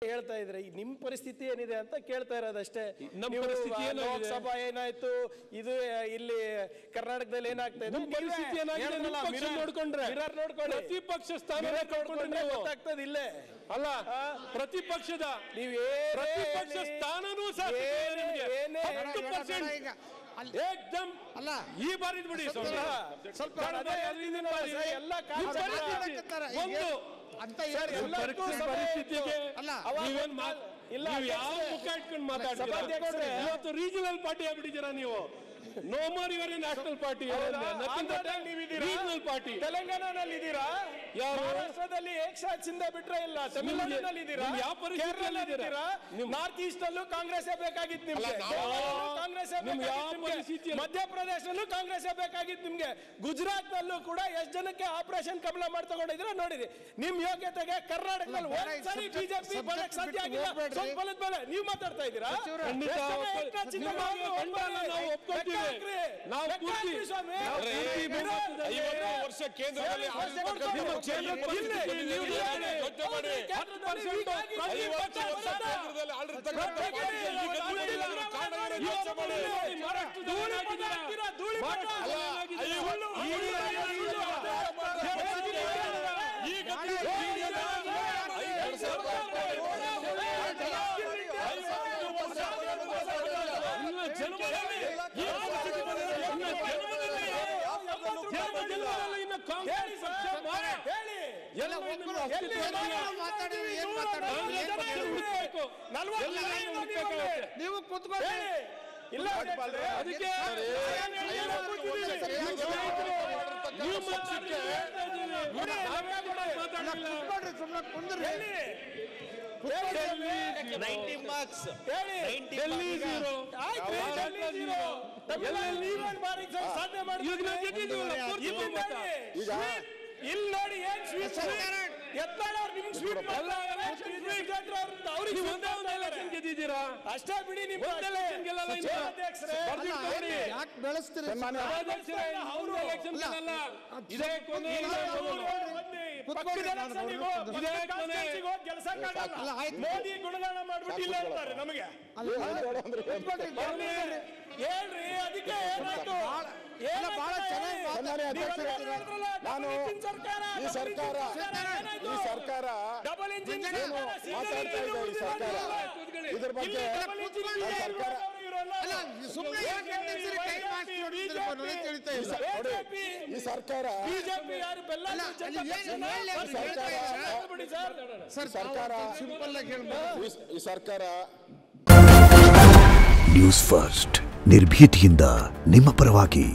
ಹೇಳ್ತಾ ಇದ್ರೆ ನಿಮ್ಮ ಪರಿಸ್ಥಿತಿ ಏನಿದೆ ಅಂತ ಕೇಳ್ತಾ ಇರೋದಷ್ಟೇ. ನಮ್ಮ ಪರಿಸ್ಥಿತಿ ಲೋಕಸಭಾ ಏನಾಯ್ತು, ಇದು ಇಲ್ಲಿ ಕರ್ನಾಟಕದಲ್ಲಿ ಏನಾಗ್ತಾ ಇದೆ, ನಮ್ಮ ಪರಿಸ್ಥಿತಿ ಏನಾಗಿದೆ ನೋಡ್ಕೊಂಡ್ರೆ ಪ್ರತಿಪಕ್ಷ ಸ್ಥಾನ ಗೊತ್ತಾಗ್ತದೆ ಇಲ್ಲೇ ಅಲ್ಲ. ಪ್ರತಿಪಕ್ಷದ ಪ್ರತಿಪಕ್ಷ ಸ್ಥಾನನೂ ಸಹ ಏಕ್ದಮ್ ಅಲ್ಲ. ಈ ಬಾರಿ ಬಿಡಿ ಸ್ವಲ್ಪ ಎಲ್ಲ ಪರಿಸ್ಥಿತಿಗೆ ಯಾವ ಮುಖ ಇಟ್ಕೊಂಡು ಮಾತಾಡ್ತೀರಾ? ಇವತ್ತು ರೀಜನಲ್ ಪಾರ್ಟಿ ಆಗ್ಬಿಟ್ಟಿದ್ದೀರಾ ನೀವು. No more your national party, regional party. ತೆಲಂಗಾಣದಲ್ಲಿ ಇದ್ದೀರಾ, ಮಹಾರಾಷ್ಟ್ರದಲ್ಲಿ ಏಕಸಾಥ್ ಶಿಂದೆ ಬಿಟ್ರೆ ಇಲ್ಲ, ತಮಿಳುನಾಡಿನಲ್ಲಿ ಇದ್ದೀರಾ, ಯಾವ ಪರಿಸ್ಥಿತಿಯಲ್ಲಿ ಇದ್ದೀರಾ? ನಾರ್ತ್ ಈಸ್ಟ್ ಅಲ್ಲೂ ಕಾಂಗ್ರೆಸ್ ಬೇಕಾಗಿತ್ತು ನಿಮ್ಗೆ, ಕಾಂಗ್ರೆಸ್ ಮಧ್ಯಪ್ರದೇಶದಲ್ಲೂ ಕಾಂಗ್ರೆಸ್ ಬೇಕಾಗಿತ್ತು ನಿಮ್ಗೆ, ಗುಜರಾತ್ ನಲ್ಲೂ ಕೂಡ ಎಷ್ಟು ಜನಕ್ಕೆ ಆಪರೇಷನ್ ಕಮಲ ಮಾಡಿ ತಗೊಂಡಿದ್ರೆ ನೋಡಿರಿ. ನಿಮ್ ಯೋಗ್ಯತೆಗೆ ಕರ್ನಾಟಕದಲ್ಲಿ ಒಂದ್ಸರಿ ಬಿಜೆಪಿ ಬರಕ್ ಸಾಧ್ಯ ಆಗಿಲ್ಲ. ಸ್ವಲ್ಪ ಮೇಲೆ ನೀವು ಮಾತಾಡ್ತಾ ಇದ್ದೀರಾ. ವರ್ಷ ಕೇಂದ್ರದಲ್ಲಿ ನೀವು ಕೂತ್ಕೊಳ್ಳಿ. ಇಲ್ಲ ಅದಕ್ಕೆ ಇಲ್ಲಿ ನೋಡಿ ಏನ್ ಸ್ವೀಟ್ ಗೆದ್ದಿದ್ದೀರಾ ಅಷ್ಟೇ ಬಿಡಿ. ನೀವು ಮೋದಿ ಗುಣಗಾನ ಮಾಡ್ಬಿಟ್ಟಿಲ್ಲ ಅಂತಾರೆ ನಮಗೆ. ಹೇಳ್ರಿ ಅದಕ್ಕೆ ಏನಾಯ್ತು? ನಾನು ಈ ಸರ್ಕಾರ ಡಬಲ್ ಇಂಜಿನ್ ಮಾತಾಡ್ತಾ ಇದೆ. ಈ ಸರ್ಕಾರ ಇದ್ರ ಬಗ್ಗೆ ಈ ಸರ್ಕಾರ ನ್ಯೂಸ್ ಫಸ್ಟ್ ನಿರ್ಭೀತಿಯಿಂದ ನಿಮ್ಮ ಪರವಾಗಿ.